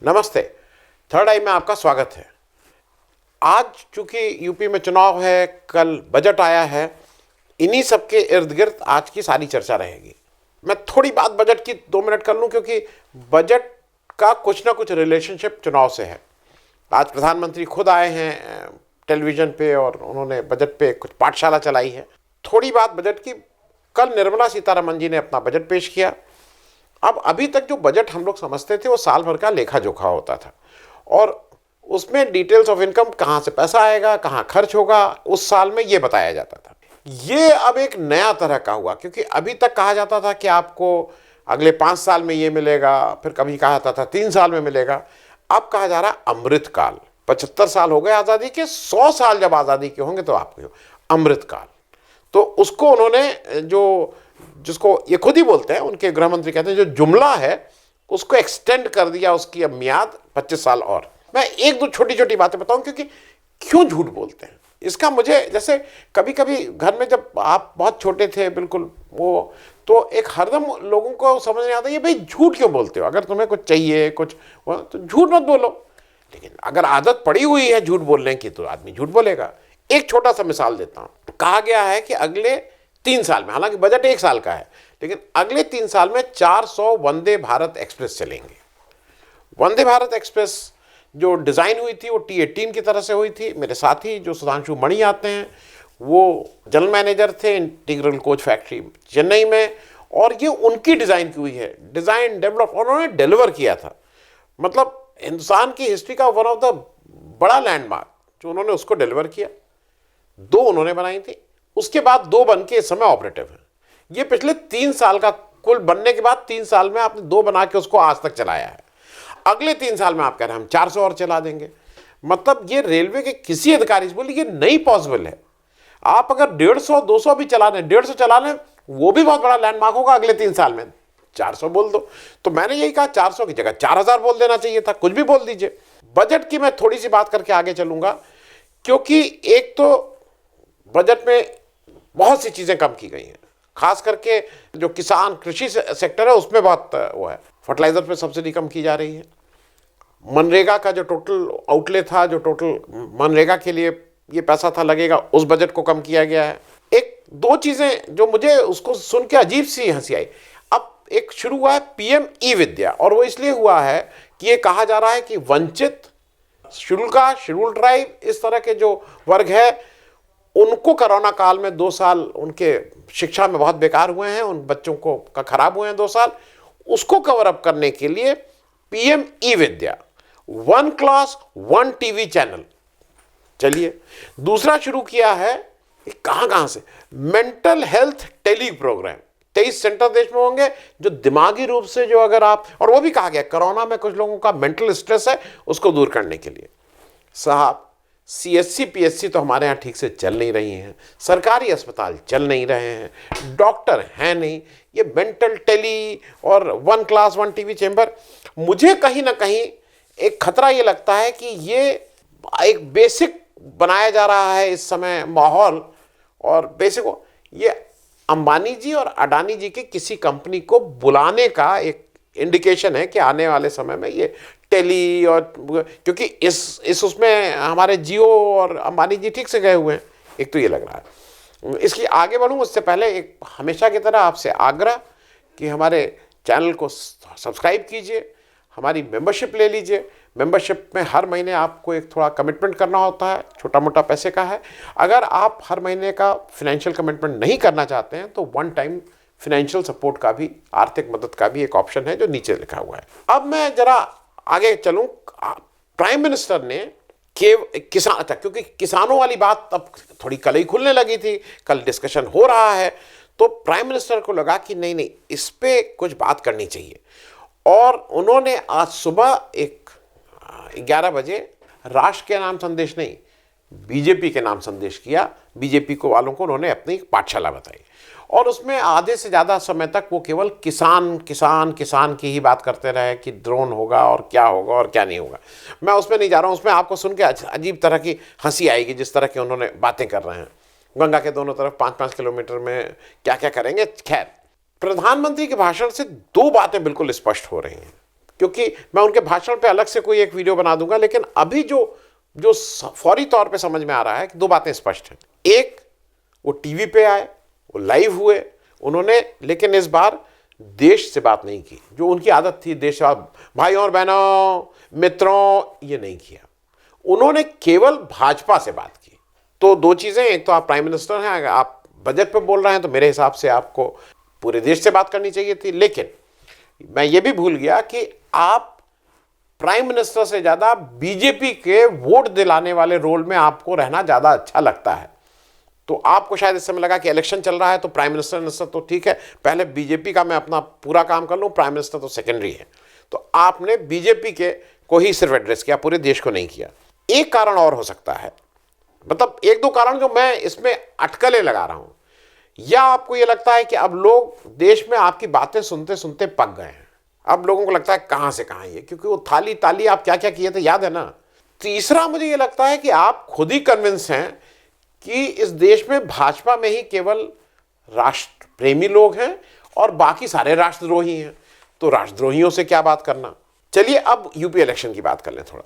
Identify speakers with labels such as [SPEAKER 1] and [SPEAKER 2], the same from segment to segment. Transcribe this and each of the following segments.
[SPEAKER 1] नमस्ते। थर्ड आई में आपका स्वागत है। आज चूंकि यूपी में चुनाव है, कल बजट आया है, इन्हीं सब के इर्द गिर्द आज की सारी चर्चा रहेगी। मैं थोड़ी बात बजट की 2 मिनट कर लूं क्योंकि बजट का कुछ ना कुछ रिलेशनशिप चुनाव से है। आज प्रधानमंत्री खुद आए हैं टेलीविजन पे और उन्होंने बजट पे कुछ पाठशाला चलाई है। थोड़ी बात बजट की। कल निर्मला सीतारमण जी ने अपना बजट पेश किया। अब अभी तक जो बजट हम लोग समझते थे वो साल भर का लेखा जोखा होता था और उसमें डिटेल्स ऑफ इनकम, कहाँ से पैसा आएगा, कहाँ खर्च होगा, उस साल में ये बताया जाता था। ये अब एक नया तरह का हुआ क्योंकि अभी तक कहा जाता था कि आपको अगले 5 साल में ये मिलेगा, फिर कभी कहा जाता था 3 साल में मिलेगा। अब कहा जा रहा अमृतकाल। 75 साल हो गए आज़ादी के, 100 साल जब आज़ादी के होंगे तो आपको अमृतकाल। तो उसको उन्होंने जिसको ये खुद ही बोलते हैं, उनके गृह मंत्री कहते हैं, जो जुमला है उसको एक्सटेंड कर दिया, उसकी अब मियाद 25 साल और। मैं एक दो छोटी छोटी बातें बताऊं क्योंकि क्यों झूठ बोलते हैं इसका मुझे, जैसे कभी कभी घर में जब आप बहुत छोटे थे बिल्कुल वो, तो एक हरदम लोगों को समझ नहीं आता ये भाई झूठ क्यों बोलते हो, अगर तुम्हें कुछ चाहिए कुछ तो झूठ मत बोलो। लेकिन अगर आदत पड़ी हुई है झूठ बोलने की तो आदमी झूठ बोलेगा। एक छोटा सा मिसाल देता हूं। कहा गया है कि अगले 3 साल में, हालांकि बजट 1 साल का है, लेकिन अगले 3 साल में 400 वंदे भारत एक्सप्रेस चलेंगे। वंदे भारत एक्सप्रेस जो डिज़ाइन हुई थी वो T18 की तरह से हुई थी। मेरे साथी जो सुधांशु मणि आते हैं वो जनरल मैनेजर थे इंटीग्रल कोच फैक्ट्री चेन्नई में, और ये उनकी डिज़ाइन की हुई है। डिज़ाइन डेवलप उन्होंने डिलीवर किया था। मतलब हिंदुस्तान की हिस्ट्री का वन ऑफ द बड़ा लैंडमार्क जो उन्होंने उसको डिलीवर किया। 2 उन्होंने बनाई थी, उसके बाद 2 बन के इस समय ऑपरेटिव हैं। ये पिछले 3 साल का कुल बनने के बाद 3 साल में आपने 2 बना के उसको आज तक चलाया है। अगले 3 साल में आप कह रहे हैं हम 400 और चला देंगे। मतलब ये रेलवे के किसी अधिकारी से बोलिए ये नहीं पॉसिबल है। आप अगर 150 200 भी चला लें, 150 चला लें, वो भी बहुत बड़ा लैंडमार्क होगा अगले 3 साल में। 400 बोल दो। तो मैंने यही कहा 400 की जगह 4000 बोल देना चाहिए था, कुछ भी बोल दीजिए। बजट की मैं थोड़ी सी बात करके आगे चलूंगा क्योंकि एक तो बजट में बहुत सी चीज़ें कम की गई हैं, खास करके जो किसान कृषि सेक्टर है उसमें बहुत वो है। फर्टिलाइजर पे सब्सिडी कम की जा रही है। मनरेगा का जो टोटल आउटले था, जो टोटल मनरेगा के लिए ये पैसा था लगेगा, उस बजट को कम किया गया है। एक दो चीज़ें जो मुझे उसको सुन के अजीब सी हंसी आई। अब एक शुरू हुआ है PM ई विद्या, और वो इसलिए हुआ है कि ये कहा जा रहा है कि वंचित, शेड्यूल ट्राइब, इस तरह के जो वर्ग है उनको कोरोना काल में 2 साल उनके शिक्षा में बहुत बेकार हुए हैं, उन बच्चों को का खराब हुए हैं 2 साल, उसको कवर अप करने के लिए PM E Vidya, 1 class 1 TV channel. चलिए, दूसरा शुरू किया है कहां से, mental health tele programme. 23 centre देश में होंगे जो दिमागी रूप से जो अगर आप, और वो भी कहा गया कोरोना में कुछ लोगों का मेंटल स्ट्रेस है उसको दूर करने के लिए। साहब CSC PSC तो हमारे यहाँ ठीक से चल नहीं रही हैं, सरकारी अस्पताल चल नहीं रहे हैं, डॉक्टर हैं नहीं, ये मेंटल टेली और 1 क्लास 1 TV चैम्बर। मुझे कहीं ना कहीं एक खतरा ये लगता है कि ये एक बेसिक बनाया जा रहा है इस समय माहौल, और बेसिक ये अंबानी जी और अडानी जी की किसी कंपनी को बुलाने का एक इंडिकेशन है कि आने वाले समय में ये टेली, और क्योंकि इस उसमें हमारे जियो और अंबानी जी ठीक से गए हुए हैं, एक तो ये लग रहा है। इसकी आगे बढ़ूँ उससे पहले एक हमेशा की तरह आपसे आग्रह कि हमारे चैनल को सब्सक्राइब कीजिए, हमारी मेंबरशिप ले लीजिए। मेंबरशिप में हर महीने आपको एक थोड़ा कमिटमेंट करना होता है, छोटा मोटा पैसे का है। अगर आप हर महीने का फिनेंशियल कमिटमेंट नहीं करना चाहते हैं तो 1 टाइम फिनेंशियल सपोर्ट का भी, आर्थिक मदद का भी एक ऑप्शन है जो नीचे लिखा हुआ है। अब मैं जरा आगे चलूं। प्राइम मिनिस्टर ने किसान, अच्छा क्योंकि किसानों वाली बात अब थोड़ी कल ही खुलने लगी थी, कल डिस्कशन हो रहा है, तो प्राइम मिनिस्टर को लगा कि नहीं इस पे कुछ बात करनी चाहिए, और उन्होंने आज सुबह 11 बजे राष्ट्र के नाम संदेश नहीं, बीजेपी के नाम संदेश किया। बीजेपी को वालों को उन्होंने अपनी पाठशाला बताई, और उसमें आधे से ज़्यादा समय तक वो केवल किसान किसान किसान की ही बात करते रहे कि ड्रोन होगा और क्या होगा और क्या नहीं होगा। मैं उसमें नहीं जा रहा हूँ, उसमें आपको सुन के अजीब तरह की हंसी आएगी जिस तरह की उन्होंने बातें कर रहे हैं। गंगा के दोनों तरफ 5-5 किलोमीटर में क्या क्या करेंगे। खैर, प्रधानमंत्री के भाषण से 2 बातें बिल्कुल स्पष्ट हो रही हैं। क्योंकि मैं उनके भाषण पे अलग से कोई एक वीडियो बना दूंगा। लेकिन अभी जो जो फौरी तौर पे समझ में आ रहा है कि दो बातें स्पष्ट हैं। एक, वो टीवी पे आए, वो लाइव हुए उन्होंने, लेकिन इस बार देश से बात नहीं की जो उनकी आदत थी। देश भाइयों और बहनों मित्रों, ये नहीं किया। उन्होंने केवल भाजपा से बात की। तो दो चीजें, एक तो आप प्राइम मिनिस्टर हैं, अगर आप बजट पे बोल रहे हैं तो मेरे हिसाब से आपको पूरे देश से बात करनी चाहिए थी। लेकिन मैं ये भी भूल गया कि आप प्राइम मिनिस्टर से ज्यादा बीजेपी के वोट दिलाने वाले रोल में आपको रहना ज्यादा अच्छा लगता है। तो आपको शायद इस समय लगा कि इलेक्शन चल रहा है तो प्राइम मिनिस्टर तो ठीक है, पहले बीजेपी का मैं अपना पूरा काम कर लूं, प्राइम मिनिस्टर तो सेकेंडरी है। तो आपने बीजेपी के को ही सिर्फ एड्रेस किया, पूरे देश को नहीं किया। एक कारण और हो सकता है, मतलब एक दो कारण जो मैं इसमें अटकलें लगा रहा हूं, या आपको यह लगता है कि अब लोग देश में आपकी बातें सुनते सुनते पक गए हैं। अब लोगों को लगता है कहां से कहां ये, क्योंकि वो थाली ताली आप क्या क्या किए थे याद है ना। तीसरा, मुझे ये लगता है कि आप खुद ही कन्विंस हैं कि इस देश में भाजपा में ही केवल राष्ट्र प्रेमी लोग हैं और बाकी सारे राष्ट्रद्रोही हैं। तो राष्ट्रद्रोहियों से क्या बात करना। चलिए अब यूपी इलेक्शन की बात कर लें थोड़ा।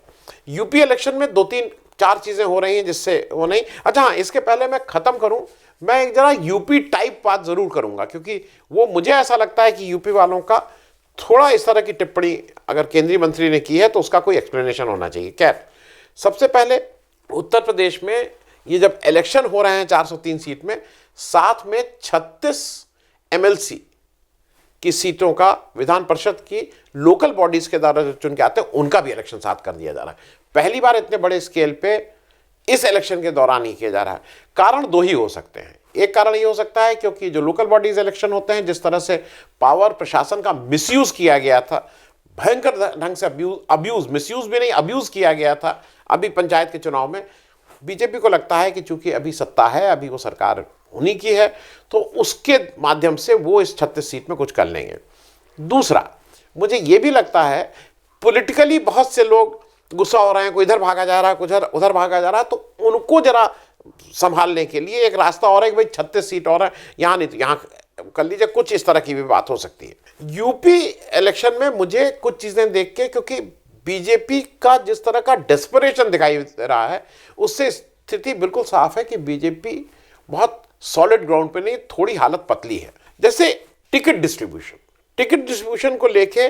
[SPEAKER 1] यूपी इलेक्शन में दो तीन चार चीजें हो रही हैं जिससे वो नहीं, अच्छा हाँ, इसके पहले मैं खत्म करूं, मैं एक जरा यूपी टाइप बात जरूर करूंगा, क्योंकि वो मुझे ऐसा लगता है कि यूपी वालों का थोड़ा इस तरह की टिप्पणी अगर केंद्रीय मंत्री ने की है तो उसका कोई एक्सप्लेनेशन होना चाहिए। खैर, सबसे पहले उत्तर प्रदेश में ये जब इलेक्शन हो रहे हैं 403 सीट में, साथ में 36 एमएलसी की सीटों का, विधान परिषद की लोकल बॉडीज के द्वारा जो चुन के आते हैं उनका भी इलेक्शन साथ कर दिया जा रहा है। पहली बार इतने बड़े स्केल पे इस इलेक्शन के दौरान ही किया जा रहा है। कारण दो ही हो सकते हैं। एक कारण ये हो सकता है क्योंकि जो लोकल बॉडीज इलेक्शन होते हैं, जिस तरह से पावर प्रशासन का मिसयूज किया गया था, भयंकर ढंग से अब्यूज मिसयूज भी नहीं अब्यूज किया गया था अभी पंचायत के चुनाव में, बीजेपी को लगता है कि चूंकि अभी सत्ता है, अभी वो सरकार उन्हीं की है, तो उसके माध्यम से वो इस 36 सीट में कुछ कर लेंगे। दूसरा, मुझे ये भी लगता है पॉलिटिकली बहुत से लोग गुस्सा हो रहे हैं, कोई इधर भागा जा रहा है, कुछ उधर भागा जा रहा है, तो उनको जरा संभालने के लिए एक रास्ता और है कि भाई 36 सीट और है, यहाँ नहीं तो यहाँ कर लीजिए, कुछ इस तरह की भी बात हो सकती है। यूपी इलेक्शन में मुझे कुछ चीजें देख के, क्योंकि बीजेपी का जिस तरह का डेस्परेशन दिखाई दे रहा है, उससे स्थिति बिल्कुल साफ है कि बीजेपी बहुत सॉलिड ग्राउंड पे नहीं, थोड़ी हालत पतली है। जैसे टिकट डिस्ट्रीब्यूशन को लेके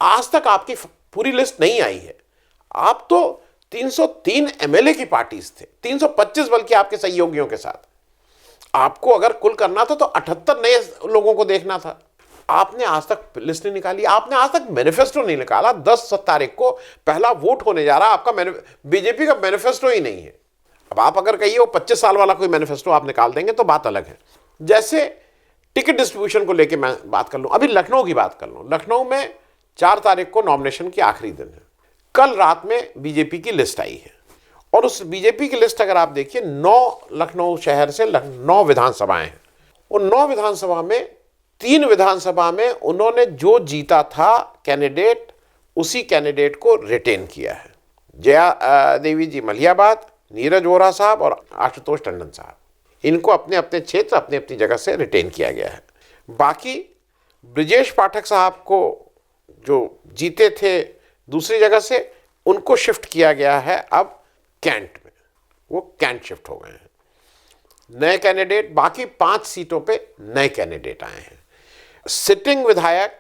[SPEAKER 1] आज तक आपकी पूरी लिस्ट नहीं आई है। आप तो 303 एमएलए की पार्टीज थे, 325 बल्कि आपके सहयोगियों के साथ। आपको अगर कुल करना था तो 78 नए लोगों को देखना था। आपने आज तक लिस्ट नहीं निकाली, आपने आज तक मैनिफेस्टो नहीं निकाला। 10 तारीख को पहला वोट होने जा रहा, आपका बीजेपी का मैनिफेस्टो ही नहीं है। अब आप अगर कहिए वो 25 साल वाला कोई मैनिफेस्टो आप निकाल देंगे तो बात अलग है। जैसे टिकट डिस्ट्रीब्यूशन को लेके मैं बात कर लूं, अभी लखनऊ की बात कर लूं। लखनऊ में 4 तारीख को नॉमिनेशन की आखिरी दिन है। कल रात में बीजेपी की लिस्ट आई है और उस बीजेपी की लिस्ट अगर आप देखिए, 9 लखनऊ शहर से 9 विधानसभाएं हैं। उन 9 विधानसभा में 3 विधानसभा में उन्होंने जो जीता था कैंडिडेट, उसी कैंडिडेट को रिटेन किया है। जया देवी जी मलियाबाद, नीरज वोरा साहब और आशुतोष टंडन साहब, इनको अपने अपने क्षेत्र अपनी अपनी जगह से रिटेन किया गया है। बाकी ब्रिजेश पाठक साहब को जो जीते थे दूसरी जगह से, उनको शिफ्ट किया गया है अब कैंट में, वो कैंट शिफ्ट हो गए हैं। नए कैंडिडेट, बाकी 5 सीटों पे नए कैंडिडेट आए हैं। सिटिंग विधायक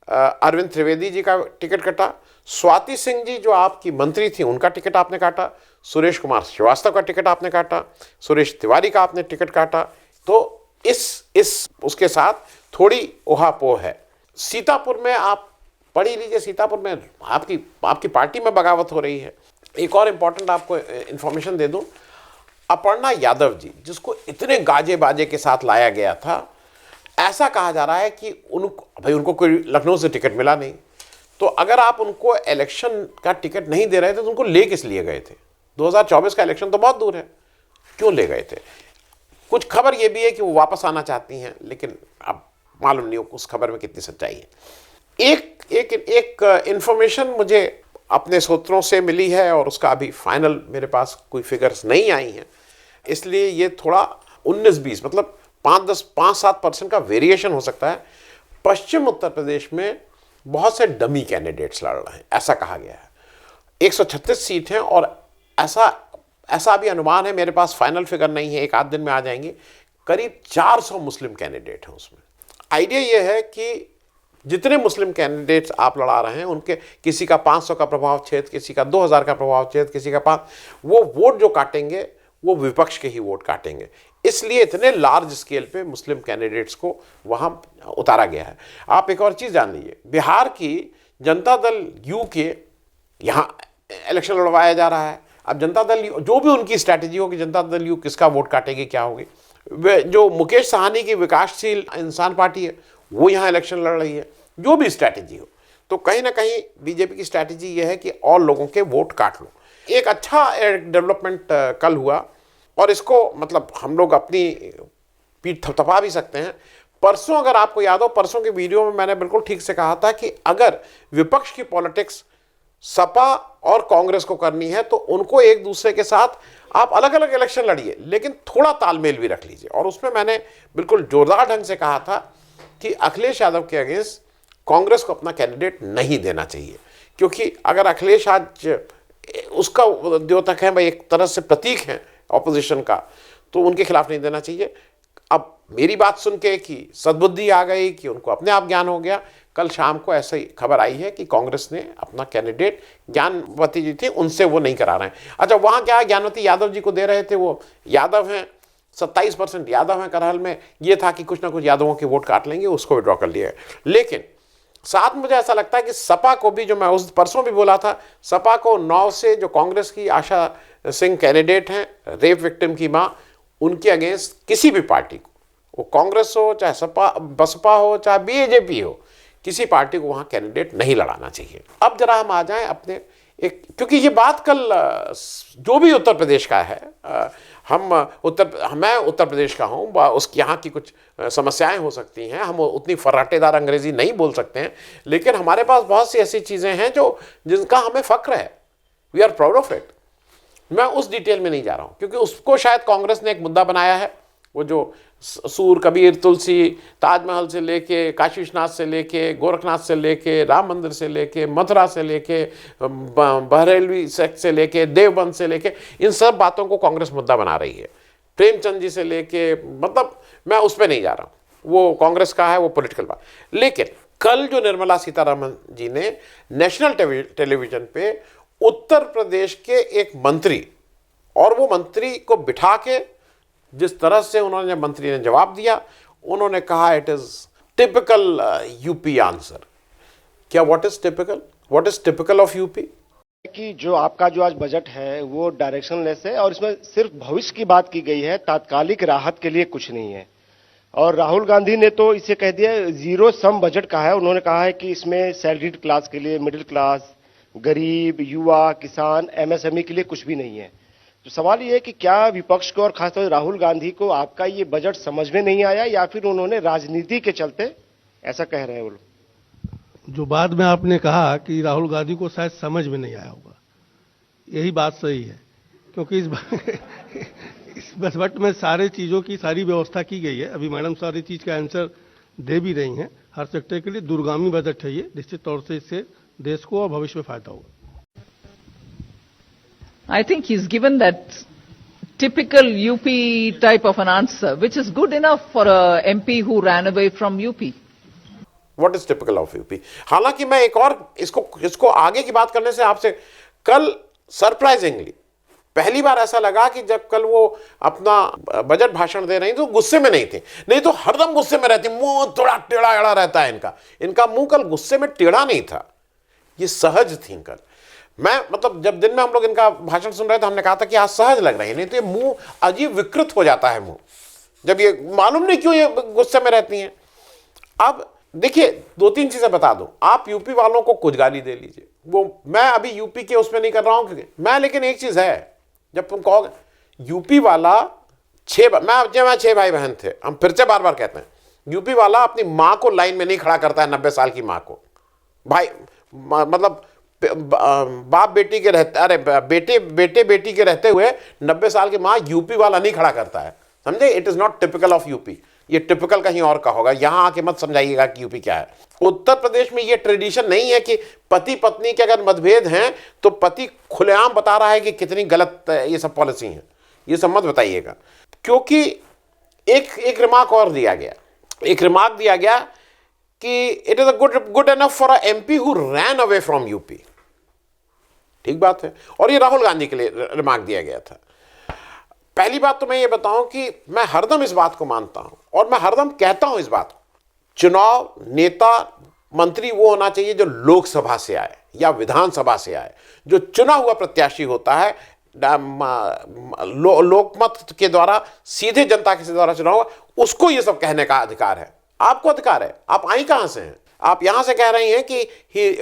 [SPEAKER 1] अरविंद त्रिवेदी जी का टिकट कटा, स्वाति सिंह जी जो आपकी मंत्री थी उनका टिकट आपने काटा, सुरेश कुमार श्रीवास्तव का टिकट आपने काटा, सुरेश तिवारी का आपने टिकट काटा। तो इस उसके साथ थोड़ी ओहापोह है। सीतापुर में आप पढ़ ही लीजिए, सीतापुर में आपकी पार्टी में बगावत हो रही है। एक और इंपॉर्टेंट आपको इंफॉर्मेशन दे दूं, अपर्णा यादव जी जिसको इतने गाजे बाजे के साथ लाया गया था, ऐसा कहा जा रहा है कि उनको कोई लखनऊ से टिकट मिला नहीं, तो अगर आप उनको इलेक्शन का टिकट नहीं दे रहे थे तो उनको ले किस लिए गए थे? 2024 का इलेक्शन तो बहुत दूर है, क्यों ले गए थे? कुछ खबर ये भी है कि वो वापस आना चाहती हैं, लेकिन अब मालूम नहीं उस खबर में कितनी सच्चाई है। एक इंफॉर्मेशन मुझे अपने सूत्रों से मिली है और उसका अभी फाइनल मेरे पास कोई फिगर्स नहीं आई हैं, इसलिए ये थोड़ा 19-20 मतलब 5-7% का वेरिएशन हो सकता है। पश्चिम उत्तर प्रदेश में बहुत से डमी कैंडिडेट्स लड़ रहे हैं, ऐसा कहा गया है। 136 सीट हैं और ऐसा भी अनुमान है, मेरे पास फाइनल फिगर नहीं है, एक आध दिन में आ जाएंगे, करीब 400 मुस्लिम कैंडिडेट हैं उसमें। आइडिया यह है कि जितने मुस्लिम कैंडिडेट्स आप लड़ा रहे हैं उनके किसी का 500 का प्रभाव क्षेत्र, किसी का 2000 का प्रभाव क्षेत्र, किसी का 5, वो वोट जो काटेंगे वो विपक्ष के ही वोट काटेंगे। इसलिए इतने लार्ज स्केल पे मुस्लिम कैंडिडेट्स को वहां उतारा गया है। आप एक और चीज़ जान लीजिए, बिहार की जनता दल यू के यहाँ इलेक्शन लड़वाया जा रहा है। अब जनता दल जो भी उनकी स्ट्रैटेजी होगी, जनता दल यू किसका वोट काटेगी, क्या होगी, जो मुकेश साहनी की विकासशील इंसान पार्टी है वो यहाँ इलेक्शन लड़ रही है, जो भी स्ट्रैटेजी हो, तो कहीं ना कहीं बीजेपी की स्ट्रैटेजी ये है कि और लोगों के वोट काट लो। एक अच्छा डेवलपमेंट कल हुआ और इसको मतलब हम लोग अपनी पीठ थपथपा भी सकते हैं। परसों अगर आपको याद हो, परसों के वीडियो में मैंने बिल्कुल ठीक से कहा था कि अगर विपक्ष की पॉलिटिक्स सपा और कांग्रेस को करनी है तो उनको एक दूसरे के साथ आप अलग अलग इलेक्शन लड़िए, लेकिन थोड़ा तालमेल भी रख लीजिए। और उसमें मैंने बिल्कुल जोरदार ढंग से कहा था कि अखिलेश यादव के अगेंस्ट कांग्रेस को अपना कैंडिडेट नहीं देना चाहिए, क्योंकि अगर अखिलेश आज उसका द्योतक है भाई, एक तरह से प्रतीक है ऑपोजिशन का, तो उनके खिलाफ नहीं देना चाहिए। अब मेरी बात सुन के कि सद्बुद्धि आ गई, कि उनको अपने आप ज्ञान हो गया, कल शाम को ऐसे ही खबर आई है कि कांग्रेस ने अपना कैंडिडेट ज्ञानवती जी थी उनसे वो नहीं करा रहे हैं। अच्छा, वहाँ क्या है, ज्ञानवती यादव जी को दे रहे थे, वो यादव हैं, 27% यादव हैं करहल में, ये था कि कुछ ना कुछ यादवों के वोट काट लेंगे, उसको विड्रॉ कर लिया। लेकिन साथ मुझे ऐसा लगता है कि सपा को भी, जो मैं उस परसों भी बोला था, सपा को 9 से जो कांग्रेस की आशा सिंह कैंडिडेट हैं, रेप विक्टिम की माँ, उनके अगेंस्ट किसी भी पार्टी को, वो कांग्रेस हो चाहे सपा बसपा हो चाहे बीजेपी हो, किसी पार्टी को वहाँ कैंडिडेट नहीं लड़ाना चाहिए। अब जरा हम आ जाएं अपने एक, क्योंकि ये बात कल जो भी उत्तर प्रदेश का है, मैं उत्तर प्रदेश का हूँ, उसकी यहाँ की कुछ समस्याएं हो सकती हैं, हम उतनी फर्राटेदार अंग्रेजी नहीं बोल सकते हैं, लेकिन हमारे पास बहुत सी ऐसी चीज़ें हैं जिनका हमें फ़ख्र है, we are proud of it. मैं उस डिटेल में नहीं जा रहा हूँ, क्योंकि उसको शायद कांग्रेस ने एक मुद्दा बनाया है, वो जो सूर, कबीर, तुलसी, ताजमहल से लेके, काशी विश्वनाथ से लेके, गोरखनाथ से लेके, राम मंदिर से लेके, मथुरा से लेके, बहरैलवी से लेके, देवबंद से लेके, इन सब बातों को कांग्रेस मुद्दा बना रही है। प्रेमचंद जी से लेके, मतलब मैं उस पर नहीं जा रहा हूँ, वो कांग्रेस का है, वो पॉलिटिकल बात। लेकिन कल जो निर्मला सीतारमण जी ने नेशनल टेलीविजन पे उत्तर प्रदेश के एक मंत्री, और वो मंत्री को बिठा के जिस तरह से उन्होंने, मंत्री ने जवाब दिया, उन्होंने कहा it is typical UP answer. क्या what is typical of UP?
[SPEAKER 2] कि जो आपका जो आज बजट है वो डायरेक्शनलेस है और इसमें सिर्फ भविष्य की बात की गई है, तात्कालिक राहत के लिए कुछ नहीं है। और राहुल गांधी ने तो इसे कह दिया जीरो सम बजट का है। उन्होंने कहा है कि इसमें सैलरीड क्लास के लिए, मिडिल क्लास, गरीब, युवा, किसान, एमएसएमई के लिए कुछ भी नहीं है। तो सवाल ये है कि क्या विपक्ष को और खासतौर से राहुल गांधी को आपका ये बजट समझ में नहीं आया, या फिर उन्होंने राजनीति के चलते ऐसा कह रहे हैं वो लोग?
[SPEAKER 3] जो बाद में आपने कहा कि राहुल गांधी को शायद समझ में नहीं आया होगा, यही बात सही है, क्योंकि इस बजट में सारे चीज़ों की सारी व्यवस्था की गई है। अभी मैडम सारी चीज़ का आंसर दे भी रही हैं। हर सेक्टर के लिए दूरगामी बजट है ये, निश्चित तौर से इससे देश को और भविष्य में फायदा होगा।
[SPEAKER 4] I think he's given that typical UP type of an answer, which is good enough for a MP who ran away from UP.
[SPEAKER 1] What is typical of UP? हालांकि मैं एक और इसको आगे की बात करने से आपसे, कल सरप्राइजिंगली पहली बार ऐसा लगा कि जब कल वो अपना बजट भाषण दे रही तो गुस्से में नहीं थे, नहीं तो हरदम गुस्से में रहती, मुंह थोड़ा टेढ़ा एड़ा रहता है इनका मुंह कल गुस्से में टेढ़ा नहीं था, ये सहज थी कल। मैं मतलब जब दिन में हम लोग इनका भाषण सुन रहे थे, हमने कहा था कि आज सहज लग रही है, नहीं तो ये मुंह अजीब विकृत हो जाता है मुंह, जब ये मालूम नहीं क्यों ये गुस्से में रहती हैं। अब देखिए, 2-3 चीजें बता दूं, आप यूपी वालों को कुछ गाली दे लीजिए, वो मैं अभी यूपी के उसमें नहीं कर रहा हूं क्योंकि मैं, लेकिन एक चीज है, जब तुम कहोगे यूपी वाला 6 भाई बहन थे, हम फिर से बार बार कहते हैं, यूपी वाला अपनी माँ को लाइन में नहीं खड़ा करता है, 90 साल की माँ को, भाई मतलब बाप बेटी के रहते, अरे बेटी के रहते हुए 90 साल की माँ यूपी वाला नहीं खड़ा करता है, समझे? It is not typical of UP, ये टिपिकल कहीं और का होगा, यहां आके मत समझाइएगा कि यूपी क्या है। उत्तर प्रदेश में ये ट्रेडिशन नहीं है कि पति पत्नी के अगर मतभेद हैं तो पति खुलेआम बता रहा है कि कितनी गलत ये सब पॉलिसी है। ये सब मत बताइएगा, क्योंकि एक रिमार्क और दिया गया, एक रिमार्क दिया गया कि it is a good enough for a MP who ran away from UP. ठीक बात है, और ये राहुल गांधी के लिए रिमार्क दिया गया था। पहली बात तो मैं ये बताऊं कि मैं हरदम इस बात को मानता हूं और मैं हरदम कहता हूं इस बात को, चुनाव नेता मंत्री वो होना चाहिए जो लोकसभा से आए या विधानसभा से आए। जो चुना हुआ प्रत्याशी होता है लोकमत के द्वारा सीधे जनता के द्वारा चुना हुआ, उसको ये सब कहने का अधिकार है। आपको अधिकार है। आप आई कहां से हैं? आप यहां से कह रही हैं कि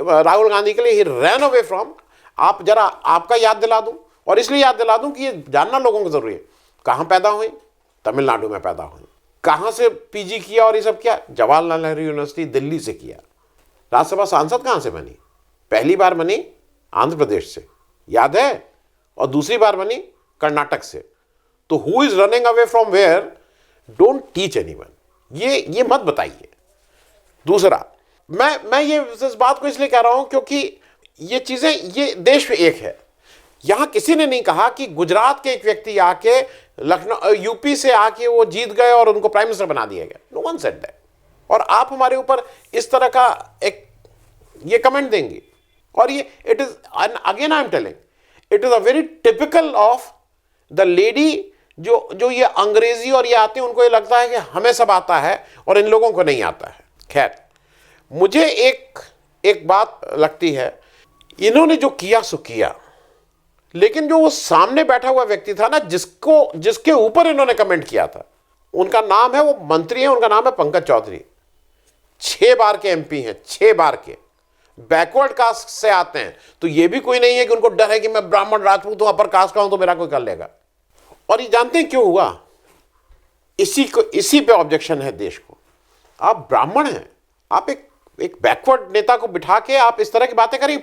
[SPEAKER 1] राहुल गांधी के लिए ही रैन अवे फ्रॉम। आप जरा आपका याद दिला दूं, और इसलिए याद दिला दूं कि ये जानना लोगों को जरूरी है। कहां पैदा हुई? तमिलनाडु में पैदा हुई। कहां से पीजी किया और ये सब किया? जवाहरलाल नेहरू यूनिवर्सिटी दिल्ली से किया। राज्यसभा सांसद कहां से बनी? पहली बार बनी आंध्र प्रदेश से, याद है, और दूसरी बार बनी कर्नाटक से। तो who is running away from where? Don't teach anyone. ये मत बताइए। दूसरा, मैं ये इस बात को इसलिए कह रहा हूं क्योंकि ये चीजें, ये देश में एक है। यहां किसी ने नहीं कहा कि गुजरात के एक व्यक्ति आके लखनऊ यूपी से आके वो जीत गए और उनको प्राइम मिनिस्टर बना दिया गया। No one said that. और आप हमारे ऊपर इस तरह का एक ये कमेंट देंगे, और ये it is again I am telling, it is a very typical of the lady जो ये अंग्रेजी और ये आते हैं, उनको ये लगता है कि हमें सब आता है और इन लोगों को नहीं आता है। खैर, मुझे एक बात लगती है, इन्होंने जो किया सो किया, लेकिन जो वो सामने बैठा हुआ व्यक्ति था ना, जिसके ऊपर इन्होंने कमेंट किया था, उनका नाम है, वो मंत्री है, उनका नाम है पंकज चौधरी। 6 बार के एमपी हैं, 6 बार के, बैकवर्ड कास्ट से आते हैं। तो ये भी कोई नहीं है कि उनको डर है कि मैं ब्राह्मण राजपूत हूं, अपर कास्ट का हूं तो मेरा कोई कर लेगा। और ये जानते हैं क्यों हुआ? इसी पे ऑब्जेक्शन है देश को। आप ब्राह्मण हैं, आप एक बैकवर्ड नेता को बिठा के आप इस तरह की बातें करिए।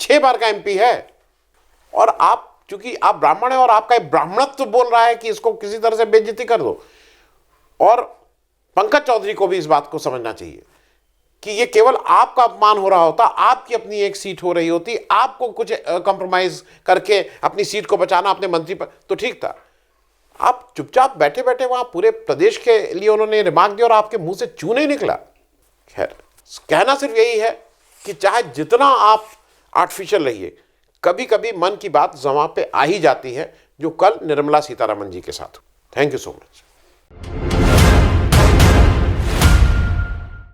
[SPEAKER 1] 6 बार का एमपी है, और आप चूंकि आप ब्राह्मण है और आपका ब्राह्मणत्व बोल रहा है कि इसको किसी तरह से बेइज्जती कर दो। और पंकज चौधरी को भी इस बात को समझना चाहिए कि ये केवल आपका अपमान हो रहा होता, आपकी अपनी एक सीट हो रही होती, आपको कुछ कंप्रोमाइज करके अपनी सीट को बचाना अपने मंत्री पर, तो ठीक था। आप चुपचाप बैठे बैठे वहां पूरे प्रदेश के लिए उन्होंने रिमार्क दिया और आपके मुंह से चू नहीं निकला। खैर, कहना सिर्फ यही है कि चाहे जितना आप आर्टिफिशियल रहिए, कभी कभी मन की बात जमा पे आ ही जाती है, जो कल निर्मला सीतारमण जी के साथ। Thank you so much.